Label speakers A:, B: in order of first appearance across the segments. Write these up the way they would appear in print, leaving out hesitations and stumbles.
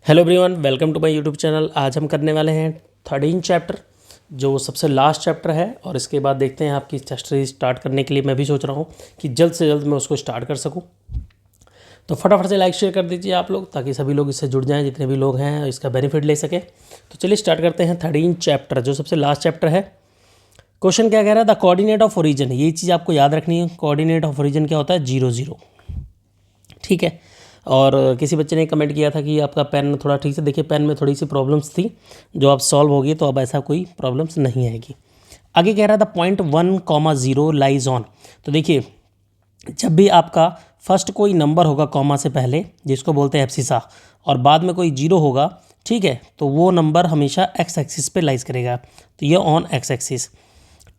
A: Hello everyone, welcome to my YouTube channel. आज हम करने वाले हैं 13 चैप्टर, जो सबसे लास्ट चैप्टर है। और इसके बाद देखते हैं आपकी टेस्ट सीरीज स्टार्ट करने के लिए मैं भी सोच रहा हूँ कि जल्द से जल्द मैं उसको स्टार्ट कर सकूँ। तो फटाफट से लाइक शेयर कर दीजिए आप लोग, ताकि सभी लोग इससे जुड़ जाएँ, जितने भी लोग हैं इसका बेनिफिट ले सकें। तो चलिए स्टार्ट करते हैं 13 चैप्टर, जो सबसे लास्ट चैप्टर है। क्वेश्चन क्या कह रहा है? The coordinate of origin. ये चीज़ आपको याद रखनी है। कोऑर्डिनेट ऑफ ओरिजिन क्या होता है? 0 0। ठीक है। और किसी बच्चे ने कमेंट किया था कि आपका पेन थोड़ा ठीक से देखिए, पेन में थोड़ी सी प्रॉब्लम्स थी जो अब सॉल्व होगी, तो अब ऐसा कोई प्रॉब्लम्स नहीं आएगी। आगे कह रहा था पॉइंट 1,0 लाइज ऑन। तो देखिए, जब भी आपका फर्स्ट कोई नंबर होगा कॉमा से पहले, जिसको बोलते हैं एब्सिसा, और बाद में कोई जीरो होगा, ठीक है, तो वो नंबर हमेशा एक्स एक्सिस पे लाइज करेगा। तो ये ऑन एक्स एक्सिस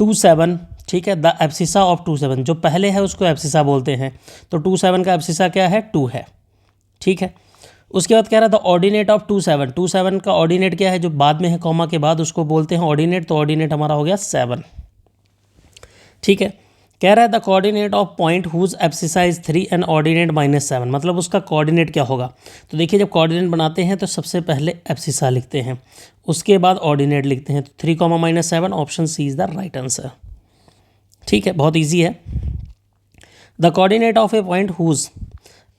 A: 27, ठीक है। द एब्सिसा ऑफ 27, जो पहले है उसको एब्सिसा बोलते हैं। तो 27 का एब्सिसा क्या है? 2 है, ठीक है। उसके बाद कह रहा था ऑर्डिनेट ऑफ 27 का ऑर्डिनेट क्या है? जो बाद में है कॉमा के बाद, उसको बोलते हैं ऑर्डिनेट। तो ऑर्डिनेट हमारा हो गया 7, ठीक है। कह रहा है the coordinate of point whose abscissa is 3 and ordinate -7, मतलब उसका कोऑर्डिनेट क्या होगा? तो देखिए, जब कोऑर्डिनेट बनाते हैं तो सबसे पहले एब्सिसा लिखते हैं, उसके बाद ऑर्डिनेट लिखते हैं। तो 3, -7, option C is the right answer, ठीक है। बहुत ईजी है। The coordinate of a point whose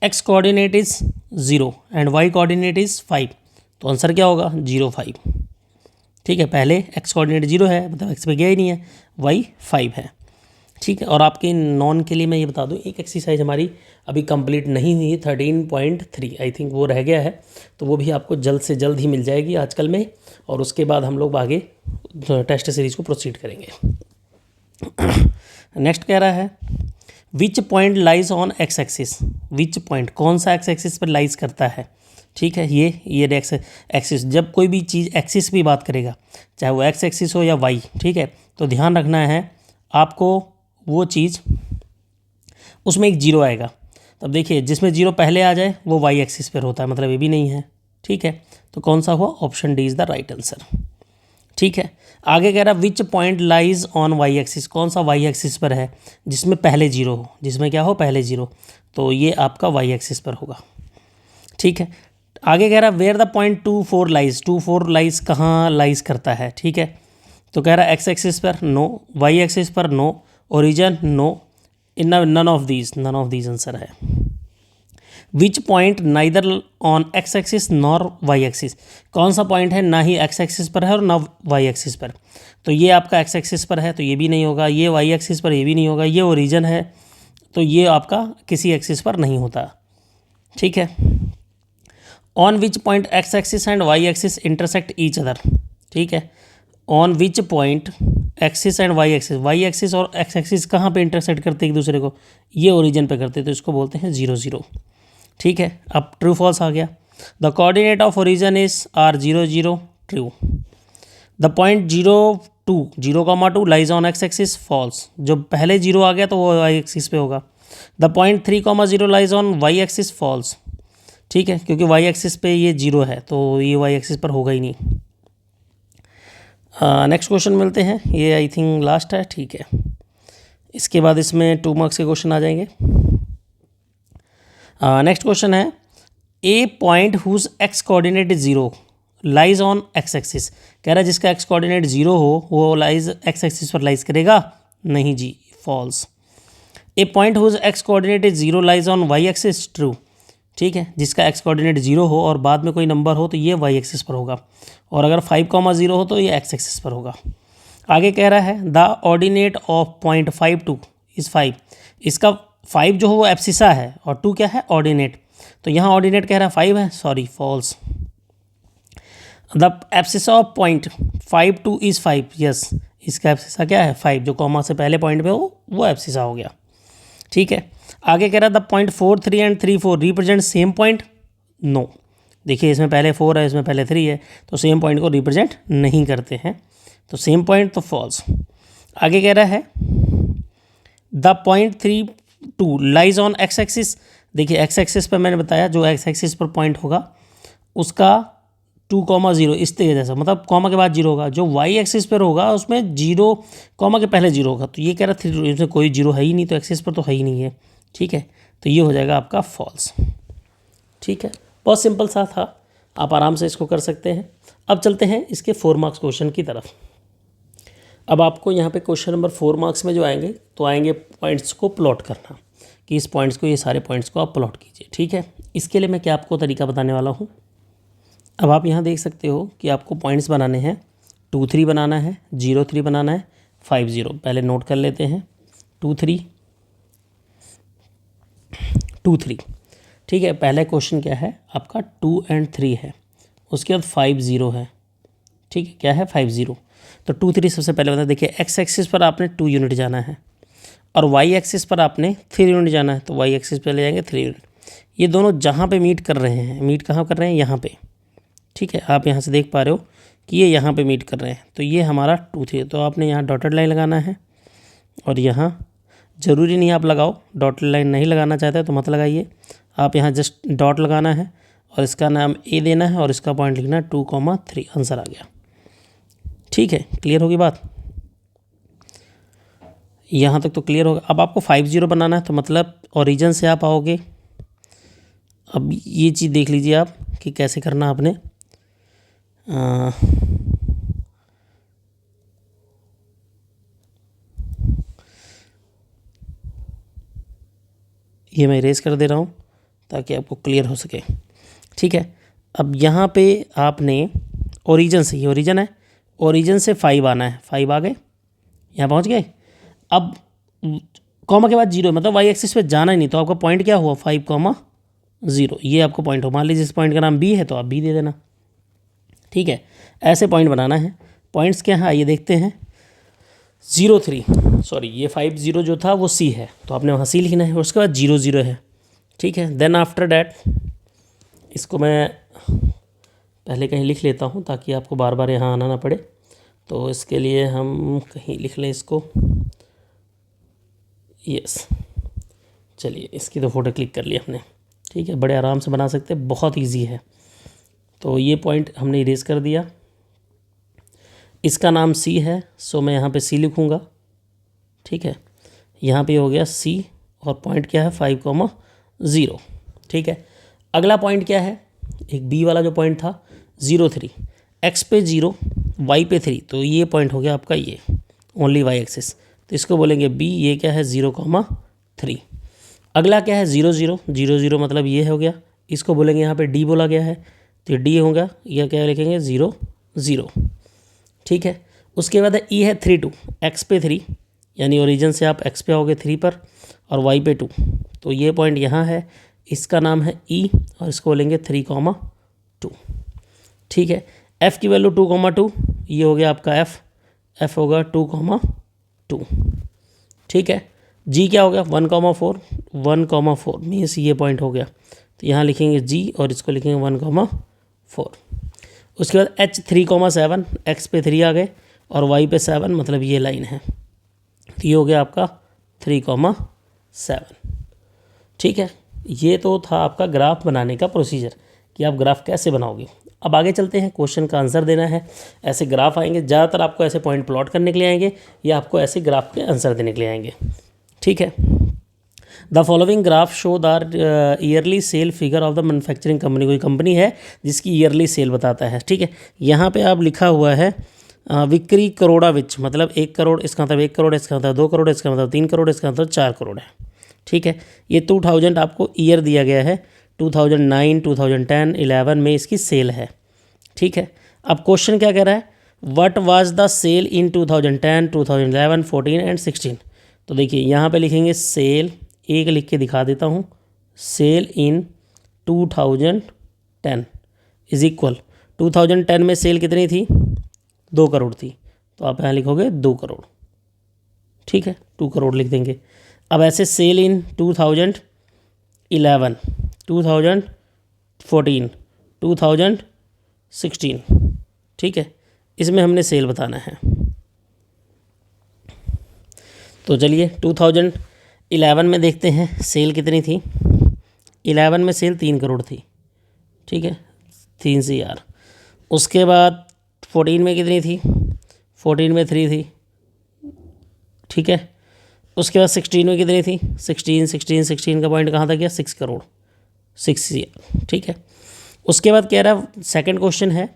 A: x coordinate is 0 and y coordinate is 5, तो आंसर क्या होगा? 0 5, ठीक है। पहले एक्स कोऑर्डिनेट 0 है, मतलब एक्स पे गया ही नहीं है, वाई 5 है, ठीक है। और आपके नॉन के लिए मैं ये बता दूं, एक एक्सरसाइज हमारी अभी कंप्लीट नहीं हुई, 13.3 आई थिंक वो रह गया है। तो वो भी आपको जल्द से जल्द ही मिल जाएगी आजकल में, और उसके बाद हम लोग आगे टेस्ट सीरीज़ को प्रोसीड करेंगे। नेक्स्ट कह रहा है which point lies on x axis. Which point, कौन सा एक्स एक्सिस पर लाइज करता है, ठीक है। ये एक्सिस, जब कोई भी चीज़ एक्सिस भी बात करेगा, चाहे वो एक्स एक्सिस हो या वाई, ठीक है, तो ध्यान रखना है आपको वो चीज़, उसमें एक जीरो आएगा। तब देखिए, जिसमें जीरो पहले आ जाए वो वाई एक्सिस पर होता है, मतलब ये भी नहीं है, ठीक है। तो कौन सा हुआ? Option D is the right answer, ठीक है। आगे कह रहा है which point lies on Y axis. कौन सा वाई एक्सिस पर है जिसमें पहले जीरो हो? जिसमें क्या हो? पहले जीरो। तो ये आपका वाई एक्सिस पर होगा, ठीक है। आगे कह रहा है where the point 2 4 lies. 2 4 lies कहाँ लाइज करता है, ठीक है। तो कह रहा है एक्स एक्सिस पर नो, वाई एक्सिस पर no, origin no, in none of these answer है। Which point neither on x axis nor Y axis. कौन सा पॉइंट है ना ही एक्स एक्सिस पर है और ना वाई एक्सिस पर? तो ये आपका एक्स एक्सिस पर है, तो ये भी नहीं होगा। ये वाई एक्सिस पर, ये भी नहीं होगा। ये ओरिजिन है, तो ये आपका किसी एक्सिस पर नहीं होता, ठीक है। On which point x axis and y axis intersect each other, ठीक है। On which point axis and y axis और एक्स एक्सिस कहाँ पे इंटरसेक्ट करते हैं एक दूसरे को? ये ओरिजिन पे करते हैं, तो इसको बोलते हैं 0 0, ठीक है। अब ट्रू फॉल्स आ गया। The coordinate of origin is are 0 0, true. The point 0 2 lies on x axis, false. जो पहले 0 आ गया तो वो वाई एक्सिस पे होगा। The point 3 0 lies on Y axis, false, ठीक है, क्योंकि वाई एक्सिस पे ये 0 है, तो ये वाई एक्सिस पर होगा ही नहीं। नेक्स्ट क्वेश्चन मिलते हैं, ये आई थिंक लास्ट है, ठीक है। इसके बाद इसमें 2 मार्क्स के क्वेश्चन आ जाएंगे। नेक्स्ट क्वेश्चन है a point whose x coordinate is 0 lies on x axis. कह रहा है जिसका एक्स कोऑर्डिनेट 0 हो वो लाइज एक्स एक्सिस पर लाइज करेगा? नहीं जी, false. A point whose x coordinate is 0 lies on Y axis, true, ठीक है। जिसका एक्स कोऑर्डिनेट 0 हो और बाद में कोई नंबर हो तो ये वाई एक्सिस पर होगा, और अगर 5, 0 हो तो ये एक्स एक्सिस पर होगा। आगे कह रहा है the ordinate of point 5 2 is 5। इसका 5 जो हो वो एब्सिसा है और 2 क्या है? ऑर्डिनेट। तो यहाँ ऑर्डिनेट कह रहा है 5 है, sorry false. The abscissa of point 5 2 is 5, yes. इसका एब्सिसा क्या है? 5, जो कॉमा से पहले पॉइंट पे हो वो एब्सिसा हो गया, ठीक है। आगे कह रहा है the point 4 3 and 3 4 represent same point, no. देखिए, इसमें पहले 4 है, इसमें पहले 3 है, तो सेम पॉइंट को रिप्रेजेंट नहीं करते हैं, तो सेम पॉइंट, तो फॉल्स। आगे कह रहा है the point 3 2 lies on x axis. देखिए, एक्स एक्सिस पर मैंने बताया जो एक्स एक्सिस पर पॉइंट होगा उसका 2 0 इस तरीके जैसा, मतलब कॉमा के बाद 0 होगा। जो वाई एक्सिस पर होगा उसमें 0 कॉमा के पहले 0 होगा। तो ये कह रहा है 3 इसमें कोई 0 है ही नहीं, तो एक्सिस पर तो है ही नहीं है, ठीक है। तो ये हो जाएगा आपका फॉल्स, ठीक है। बहुत सिंपल सा था। आप आराम से इसको कर सकते हैं। अब चलते हैं इसके 4 मार्क्स क्वेश्चन की तरफ। अब आपको यहाँ पे क्वेश्चन नंबर 4 मार्क्स में जो आएंगे तो आएंगे पॉइंट्स को प्लॉट करना, कि इस पॉइंट्स को, ये सारे पॉइंट्स को आप प्लॉट कीजिए। ठीक है, इसके लिए मैं क्या आपको तरीका बताने वाला हूँ। अब आप यहाँ देख सकते हो कि आपको पॉइंट्स बनाने हैं, 2 3 बनाना है, 0 3 बनाना है, 5 0। पहले नोट कर लेते हैं 2 3 2 3। ठीक है, पहला क्वेश्चन क्या है आपका 2 और 3 है, उसके बाद 5 0 है। ठीक है, क्या है 5 0। तो 2 3 सबसे पहले बता, देखिए एक्स एक्सिस पर आपने 2 यूनिट जाना है और वाई एक्सिस पर आपने 3 यूनिट जाना है। तो वाई एक्सिस पर ले जाएंगे 3 यूनिट। ये दोनों जहाँ पे मीट कर रहे हैं, मीट कहाँ कर रहे हैं, यहाँ पे। ठीक है, आप यहाँ से देख पा रहे हो कि ये यहाँ पे मीट कर रहे हैं। तो ये हमारा 2 3, तो आपने यहाँ डॉटेड लाइन लगाना है और यहाँ ज़रूरी नहीं आप लगाओ, डॉटेड लाइन नहीं लगाना चाहते तो मत लगाइए, आप यहाँ जस्ट डॉट लगाना है और इसका नाम ए देना है और इसका पॉइंट लिखना है 2,3। आंसर आ गया। ठीक है, क्लियर होगी बात, यहाँ तक तो क्लियर होगा। अब आपको 5 0 बनाना है, तो मतलब ओरिजिन से आप आओगे। अब ये चीज़ देख लीजिए आप कि कैसे करना आपने। ये मैं इरेज कर दे रहा हूँ ताकि आपको क्लियर हो सके। ठीक है, अब यहाँ पे आपने ओरिजिन से, ये ओरिजिन है, ओरिजिन से 5 आना है। 5 आ गए, यहाँ पहुँच गए। अब कॉमा के बाद 0, मतलब वाई एक्सिस पे जाना ही नहीं, तो आपका पॉइंट क्या हुआ 5,0। ये आपको पॉइंट हो, मान लीजिए इस पॉइंट का नाम बी है तो आप बी दे देना। ठीक है, ऐसे पॉइंट बनाना है। पॉइंट्स क्या है ये देखते हैं। 0 3, सॉरी ये 5 0 जो था वो सी है, तो आपने वहाँ सी लिखना है। उसके बाद 0 0 है। ठीक है, देन आफ्टर डैट इसको मैं पहले कहीं लिख लेता हूँ ताकि आपको बार बार यहाँ आना ना पड़े। तो इसके लिए हम कहीं लिख लें इसको, यस। चलिए, इसकी तो फ़ोटो क्लिक कर ली हमने। ठीक है, बड़े आराम से बना सकते हैं, बहुत इजी है। तो ये पॉइंट हमने इरेज कर दिया। इसका नाम सी है, सो मैं यहाँ पे सी लिखूँगा। ठीक है, यहाँ पे हो गया सी और पॉइंट क्या है 5,0। ठीक है, अगला पॉइंट क्या है, एक बी वाला जो पॉइंट था 0 3, एक्स पे 0 वाई पे 3, तो ये पॉइंट हो गया आपका ये ओनली वाई एक्सिस, तो इसको बोलेंगे बी। ये क्या है 0,3। अगला क्या है 0 0 0 0, मतलब ये हो गया, इसको बोलेंगे यहाँ पे डी बोला गया है, तो ये डी होगा। यह क्या लिखेंगे 0 0। ठीक है, उसके बाद ई है 3 2, एक्स पे 3, यानी ओरिजिन से आप एक्स पे आओगे 3 पर और वाई पे 2, तो ये पॉइंट यहाँ है, इसका नाम है ई और इसको बोलेंगे 3,2। ठीक है, एफ़ की वैल्यू 2,2, ये हो गया आपका एफ़ होगा 2,2। ठीक है, जी क्या हो गया 1,4, 1,4 मीन्स ये पॉइंट हो गया, तो यहाँ लिखेंगे जी और इसको लिखेंगे 1,4। उसके बाद एच 3,7, एक्स पे 3 आ गए और वाई पे 7, मतलब ये लाइन है, तो ये हो गया आपका 3,7। ठीक है, ये तो था आपका ग्राफ बनाने का प्रोसीजर कि आप ग्राफ कैसे बनाओगे। अब आगे चलते हैं, क्वेश्चन का आंसर देना है। ऐसे ग्राफ आएंगे, ज़्यादातर आपको ऐसे पॉइंट प्लॉट करने के लिए आएंगे या आपको ऐसे ग्राफ के आंसर देने के लिए आएंगे। ठीक है, the following graph show the yearly sale figure of the manufacturing company. कोई कंपनी है जिसकी ईयरली सेल बताता है। ठीक है, यहाँ पे आप लिखा हुआ है विक्री करोड़ा विच, मतलब 1 करोड़, इसका मतलब 1 करोड़, इसका मतलब 2 करोड़, इसका मतलब 3 करोड़, इसका मतलब 4 करोड़ है। ठीक है, ये 2000 आपको ईयर दिया गया है, 2009 2010 11 में इसकी सेल है। ठीक है, अब क्वेश्चन क्या कह रहा है, what was the sale in 2010 2011 14 and 16। तो देखिए यहाँ पे लिखेंगे सेल, एक लिख के दिखा देता हूँ, सेल इन 2010 इज इक्वल, 2010 में सेल कितनी थी 2 करोड़ थी, तो आप यहाँ लिखोगे 2 करोड़। ठीक है, 2 करोड़ लिख देंगे। अब ऐसे सेल इन 2011 2014 2016, ठीक है, इसमें हमने सेल बताना है। तो चलिए 2011 में देखते हैं सेल कितनी थी। 11 में सेल 3 करोड़ थी। ठीक है, 3 से यार। उसके बाद 14 में कितनी थी, 14 में 3 थी। ठीक है, उसके बाद 16 में कितनी थी, 16 का पॉइंट कहाँ तक गया 6 करोड़, 6 CR। ठीक है, उसके बाद कह रहा सेकंड क्वेश्चन है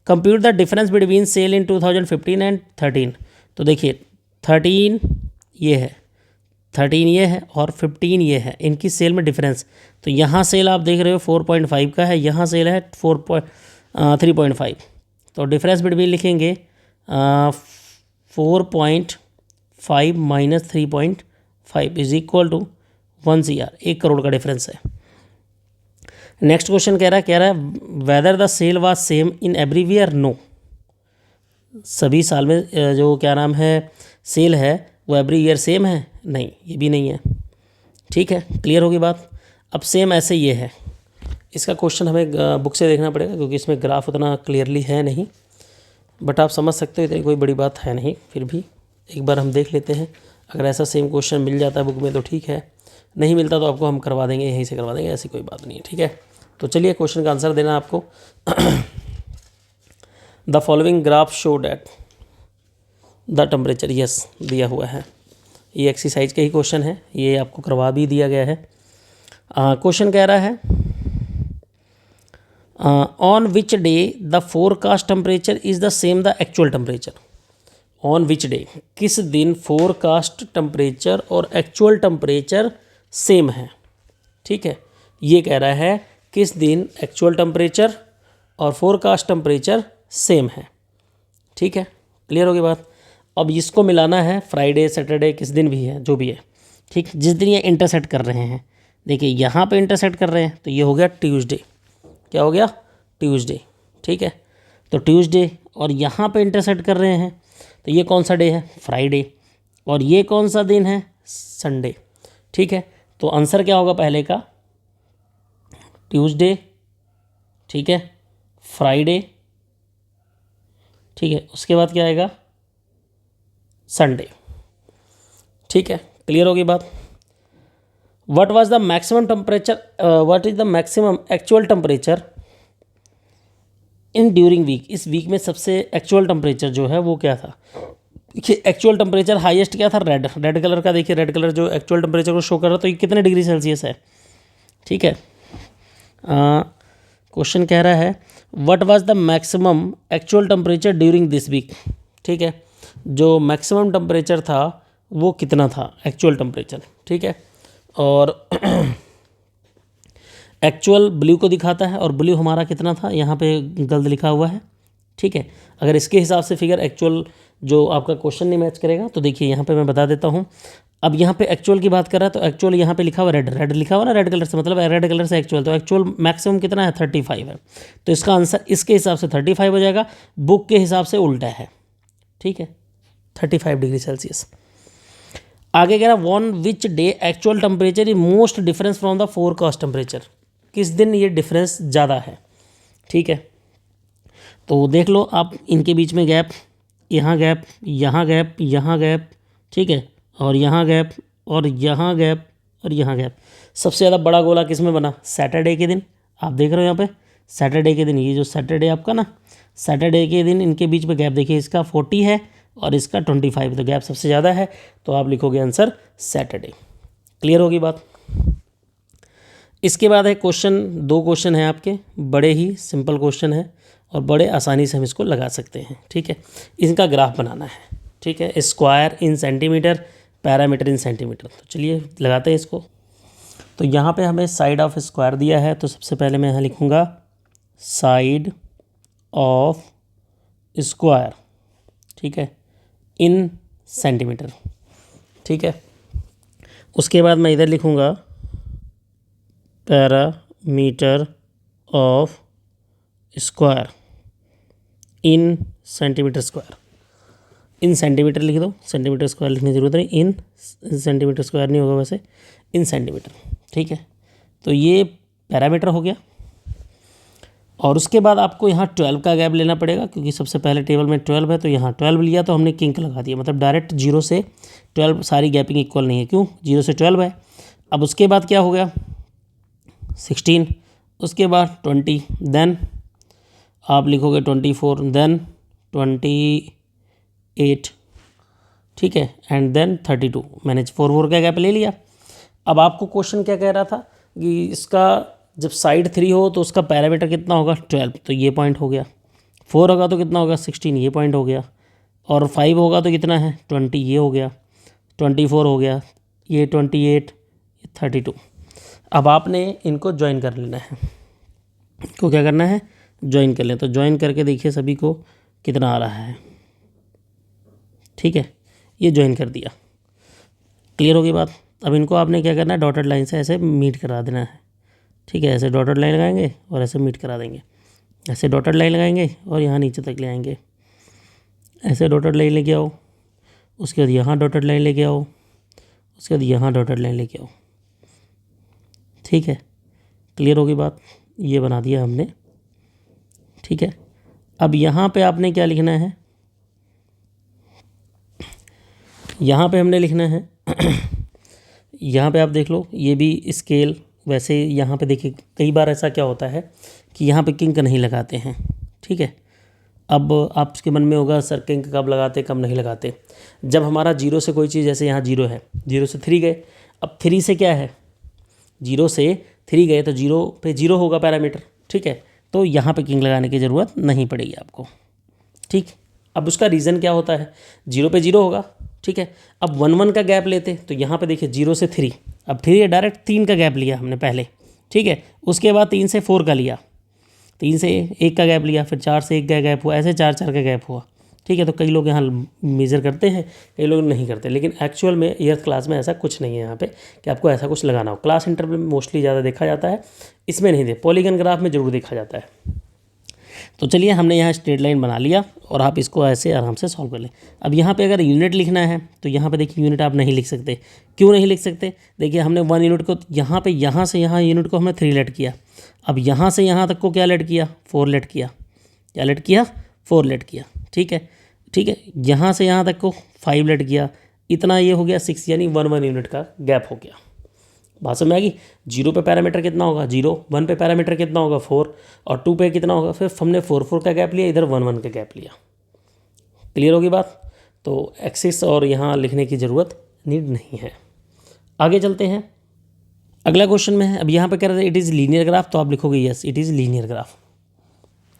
A: compute the difference between sale in 2015 and 13। तो देखिए 13 ये है, 13 ये है और 15 ये है, इनकी सेल में डिफरेंस। तो यहाँ सेल आप देख रहे हो 4.5 का है, यहाँ सेल है 3.5। तो डिफरेंस बिटवीन लिखेंगे 4.5 minus 3.5 is equal to 1 CR, 1 crore का डिफरेंस है। नेक्स्ट क्वेश्चन कह रहा है whether the sale was same in every year, no. सभी साल में जो क्या नाम है सेल है वो एवरी ईयर सेम है, नहीं, ये भी नहीं है। ठीक है, क्लियर होगी बात। अब सेम ऐसे ये है, इसका क्वेश्चन हमें बुक से देखना पड़ेगा क्योंकि इसमें ग्राफ उतना क्लियरली है नहीं, बट आप समझ सकते हो इतनी कोई बड़ी बात है नहीं। फिर भी एक बार हम देख लेते हैं, अगर ऐसा सेम क्वेश्चन मिल जाता है बुक में तो ठीक है, नहीं मिलता तो आपको हम करवा देंगे, यहीं से करवा देंगे, ऐसी कोई बात नहीं है। ठीक है, तो चलिए क्वेश्चन का आंसर देना आपको। The following graph show that the temperature, yes दिया हुआ है, ये एक्सरसाइज का ही क्वेश्चन है, ये आपको करवा भी दिया गया है। क्वेश्चन कह रहा है on which day the forecast temperature is the same the actual temperature. On which day, किस दिन फोरकास्ट टेम्परेचर और एक्चुअल टेम्परेचर सेम है। ठीक है, ये कह रहा है किस दिन एक्चुअल टेम्परेचर और फोरकास्ट टेम्परेचर सेम है। ठीक है, क्लियर होगी बात। अब इसको मिलाना है फ्राइडे सैटरडे, किस दिन भी है जो भी है, ठीक, जिस दिन ये इंटरसेक्ट कर रहे हैं। देखिए यहाँ पे इंटरसेक्ट कर रहे हैं तो ये हो गया ट्यूसडे, क्या हो गया ट्यूसडे। ठीक है, तो ट्यूसडे और यहाँ पे इंटरसेक्ट कर रहे हैं तो ये कौन सा डे है, फ्राइडे, और ये कौन सा दिन है, संडे। ठीक है, तो आंसर क्या होगा पहले का, ट्यूसडे, ठीक है, फ्राइडे, ठीक है, उसके बाद क्या आएगा, संडे। ठीक है, क्लियर होगी बात। What was the maximum temperature, what is the maximum actual temperature in during week. इस वीक में सबसे एक्चुअल टेम्परेचर जो है वो क्या था। देखिए एक्चुअल टेम्परेचर हाईएस्ट क्या था, रेड कलर का। देखिए रेड कलर जो एक्चुअल टेम्परेचर को शो कर रहा है, तो ये कितने डिग्री सेल्सियस है। ठीक है, क्वेश्चन कह रहा है what was the maximum actual temperature during this week. ठीक है, जो मैक्सिमम टेम्परेचर था वो कितना था, एक्चुअल टेम्परेचर। ठीक है, और एक्चुअल ब्लू को दिखाता है और ब्लू हमारा कितना था, यहाँ पे गलत लिखा हुआ है। ठीक है, अगर इसके हिसाब से फिगर एक्चुअल जो आपका क्वेश्चन नहीं मैच करेगा तो देखिए यहाँ पे मैं बता देता हूँ। अब यहाँ पे एक्चुअल की बात कर रहा है तो एक्चुअल यहाँ पे लिखा हुआ रेड लिखा हुआ ना, रेड कलर से, मतलब रेड कलर से एक्चुअल, तो एक्चुअल मैक्सिमम कितना है 35 है। तो इसका आंसर इसके हिसाब से 35 हो जाएगा, बुक के हिसाब से उल्टा है। ठीक है, 35 डिग्री सेल्सियस। आगे कह रहा है one which day actual temperature is most difference from the forecast temperature. किस दिन ये डिफरेंस ज़्यादा है। ठीक है, तो देख लो आप इनके बीच में गैप, यहाँ गैप, यहाँ गैप, यहाँ गैप, ठीक है, और यहाँ गैप, और यहाँ गैप, और यहाँ गैप। सबसे ज़्यादा बड़ा गोला किस में बना, सैटरडे के दिन। आप देख रहे हो यहाँ पे सैटरडे के दिन, ये जो सैटरडे आपका ना, सैटरडे के दिन इनके बीच में गैप देखिए, इसका 40 है और इसका 25, तो गैप सबसे ज़्यादा है, तो आप लिखोगे आंसर सैटरडे। क्लियर होगी बात। इसके बाद है क्वेश्चन, 2 क्वेश्चन है आपके, बड़े ही सिंपल क्वेश्चन है और बड़े आसानी से हम इसको लगा सकते हैं। ठीक है, इनका ग्राफ बनाना है। ठीक है, स्क्वायर इन सेंटीमीटर, पैरामीटर इन सेंटीमीटर। तो चलिए लगाते हैं इसको। तो यहाँ पे हमें साइड ऑफ स्क्वायर दिया है, तो सबसे पहले मैं यहाँ लिखूँगा साइड ऑफ स्क्वायर, ठीक है, इन सेंटीमीटर। ठीक है, उसके बाद मैं इधर लिखूँगा parameter of square in centimetre square. In centimetre लिख दो, सेंटीमीटर स्क्वायर लिखने की जरूरत नहीं, इन सेंटीमीटर स्क्वायर नहीं होगा वैसे, इन सेंटीमीटर। ठीक है, तो ये पैरामीटर हो गया। और उसके बाद आपको यहाँ 12 का गैप लेना पड़ेगा, क्योंकि सबसे पहले टेबल में 12 है, तो यहाँ 12 लिया तो हमने किंक लगा दिया, मतलब डायरेक्ट 0 से 12 सारी गैपिंग इक्वल नहीं है, क्यों, 0 से 12 है। अब उसके बाद क्या हो गया 16, उसके बाद 20, देन आप लिखोगे 24, देन 28, ठीक है, एंड देन 32। मैंने 4 का गैप ले लिया। अब आपको क्वेश्चन क्या कह रहा था कि इसका जब साइड 3 हो तो उसका पैरामीटर कितना होगा 12, तो ये पॉइंट हो गया। 4 होगा तो कितना होगा 16, ये पॉइंट हो गया। और 5 होगा तो कितना है 20, ये हो गया। 24 हो गया, ये 28, 32। अब आपने इनको ज्वाइन कर लेना है। इनको क्या करना है, ज्वाइन कर लें। तो ज्वाइन करके देखिए सभी को कितना आ रहा है। ठीक है, ये ज्वाइन कर दिया। क्लियर होगी बात। अब इनको आपने क्या करना है, डॉटेड लाइन से ऐसे मीट करा देना है। ठीक है, ऐसे डॉटेड लाइन लगाएंगे और ऐसे मीट करा देंगे। ऐसे डॉटेड लाइन लगाएंगे और यहाँ नीचे तक ले आएंगे। ऐसे डॉटेड लाइन लेके आओ, उसके बाद यहाँ डॉटेड लाइन लेके आओ, उसके बाद यहाँ डॉटेड लाइन लेके आओ। ठीक है, क्लियर होगी बात। ये बना दिया हमने। ठीक है, अब यहाँ पे आपने क्या लिखना है, यहाँ पे हमने लिखना है यहाँ पे आप देख लो, ये भी स्केल। वैसे यहाँ पे देखिए कई बार ऐसा क्या होता है कि यहाँ पे किंक नहीं लगाते हैं। ठीक है, अब आपके मन में होगा सर किंक कब लगाते कब नहीं लगाते। जब हमारा 0 से कोई चीज़, जैसे यहाँ 0 है, 0 से 3 गए, अब 3 से क्या है, 0 से 3 गए तो 0 पे 0 होगा पैरामीटर। ठीक है, तो यहाँ पे किंक लगाने की ज़रूरत नहीं पड़ेगी आपको। ठीक, अब उसका रीज़न क्या होता है, 0 पे 0 होगा। ठीक है, अब 1 1 का गैप लेते तो यहाँ पे देखिए 0 से 3, अब 3 डायरेक्ट 3 का गैप लिया हमने पहले। ठीक है, उसके बाद 3 से 4 का लिया, 3 से 1 का गैप लिया, फिर 4 से 1 का गैप हुआ, ऐसे 4 4 का गैप हुआ। ठीक है, तो कई लोग यहाँ मेज़र करते हैं, कई लोग नहीं करते, लेकिन एक्चुअल में ईयर्थ क्लास में ऐसा कुछ नहीं है यहाँ पे कि आपको ऐसा कुछ लगाना हो। क्लास इंटरवल में मोस्टली ज़्यादा देखा जाता है, इसमें नहीं दे, पॉलीगन ग्राफ में ज़रूर देखा जाता है। तो चलिए हमने यहाँ स्ट्रेट लाइन बना लिया और आप इसको ऐसे आराम से सॉल्व कर लें। अब यहाँ पे अगर यूनिट लिखना है तो यहाँ पे देखिए यूनिट आप नहीं लिख सकते। क्यों नहीं लिख सकते, देखिए हमने 1 यूनिट को यहाँ पे, यहाँ से यहाँ यूनिट को हमने 3 लेट किया। अब यहाँ से यहाँ तक को क्या लेट किया, 4 लेट किया। क्या लेट किया, 4 लेट किया। ठीक है, ठीक है, यहाँ से यहाँ तक को 5 लेट किया। इतना ये हो गया 6, यानी 1 1 यूनिट का गैप हो गया। बात समझ में आ गई। 0 पे पैरामीटर कितना होगा 0, 1 पे पैरामीटर कितना होगा 4, और 2 पे कितना होगा, फिर हमने 4 4 का गैप लिया, इधर 1 1 का गैप लिया। क्लियर होगी बात। तो एक्सिस और यहाँ लिखने की ज़रूरत नीड नहीं है। आगे चलते हैं, अगला क्वेश्चन में है। अब यहाँ पे कह रहे थे इट इज़ लीनियर ग्राफ, तो आप लिखोगे yes it is linear graph.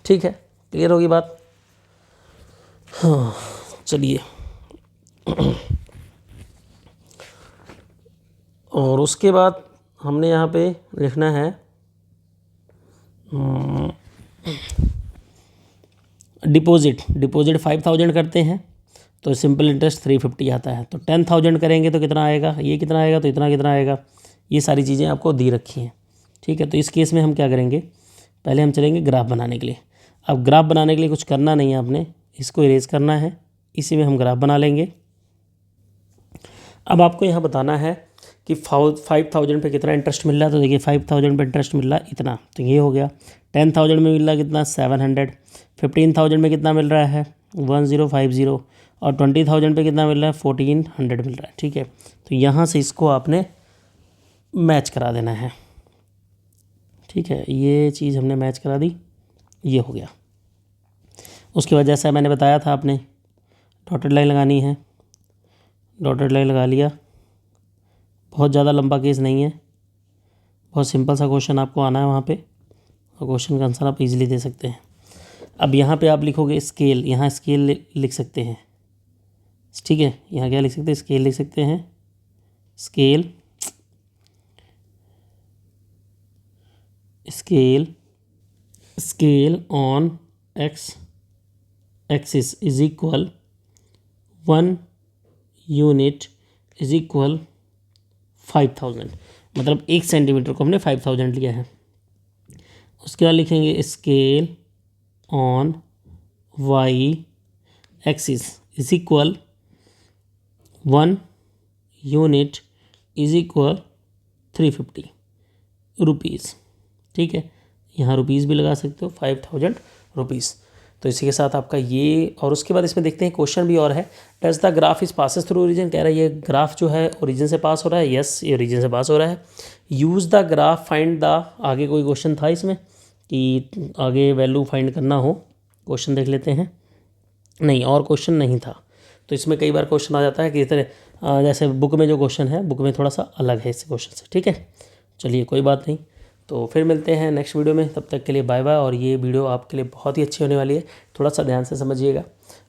A: ठीक है, क्लियर होगी बात। हाँ चलिए और उसके बाद हमने यहाँ पे लिखना है डिपॉजिट। डिपॉजिट 5000 करते हैं तो सिंपल इंटरेस्ट 350 आता है। तो 10,000 करेंगे तो कितना आएगा, ये कितना आएगा, तो इतना कितना आएगा। ये सारी चीज़ें आपको दी रखी हैं। ठीक है, तो इस केस में हम क्या करेंगे, पहले हम चलेंगे ग्राफ बनाने के लिए। अब ग्राफ बनाने के लिए कुछ करना नहीं है आपने, इसको इरेज करना है, इसी में हम ग्राफ बना लेंगे। अब आपको यहाँ बताना है कि 5000 पे कितना इंटरेस्ट मिल रहा है। तो देखिए 5000 पे इंटरेस्ट मिल रहा है इतना, तो ये हो गया। 10,000 में मिल रहा है कितना 700। 15,000 में कितना मिल रहा है 1050, और 20,000 पे कितना मिल रहा है 1400 मिल रहा है। ठीक है, तो यहाँ से इसको आपने मैच करा देना है। ठीक है, ये चीज़ हमने मैच करा दी, ये हो गया। उसके बाद जैसा मैंने बताया था आपने डॉटेड लाइन लगानी है, डॉटेड लाइन लगा लिया। बहुत ज़्यादा लंबा केस नहीं है, बहुत सिंपल सा क्वेश्चन आपको आना है वहाँ पे, और क्वेश्चन का आंसर आप इजीली दे सकते हैं। अब यहाँ पे आप लिखोगे स्केल, यहाँ स्केल लिख सकते हैं। ठीक है, यहाँ क्या लिख सकते हैं, स्केल लिख सकते हैं। Scale scale scale on x axis is equal 1 unit is equal 5000, मतलब 1 सेंटीमीटर को हमने 5000 लिया है। उसके बाद लिखेंगे scale on Y axis is equal 1 unit is equal 350 rupees. ठीक है, यहाँ रुपीज़ भी लगा सकते हो, 5000 रुपीज़। तो इसी के साथ आपका ये, और उसके बाद इसमें देखते हैं क्वेश्चन भी और है। Does the graph is passes through origin, कह रहा है ये ग्राफ जो है ओरिजिन से पास हो रहा है। यस, ये ओरिजिन से पास हो रहा है। Use the graph find the, आगे कोई क्वेश्चन था इसमें कि आगे वैल्यू फाइंड करना हो, क्वेश्चन देख लेते हैं। नहीं, और क्वेश्चन नहीं था। तो इसमें कई बार क्वेश्चन आ जाता है कि इस तरह, जैसे बुक में जो क्वेश्चन है, बुक में थोड़ा सा अलग है इस क्वेश्चन से। ठीक है, चलिए कोई बात नहीं। तो फिर मिलते हैं नेक्स्ट वीडियो में, तब तक के लिए बाय बाय। और ये वीडियो आपके लिए बहुत ही अच्छी होने वाली है, थोड़ा सा ध्यान से समझिएगा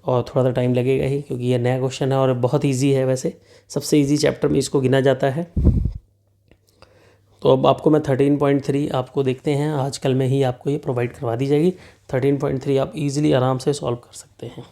A: और थोड़ा सा टाइम लगेगा ही, क्योंकि ये नया क्वेश्चन है और बहुत ईजी है। वैसे सबसे ईजी चैप्टर में इसको गिना जाता है। तो अब आपको मैं 13.3 आपको देखते हैं, आजकल में ही आपको ये प्रोवाइड करवा दी जाएगी। 13.3 आप इजीली आराम से सॉल्व कर सकते हैं।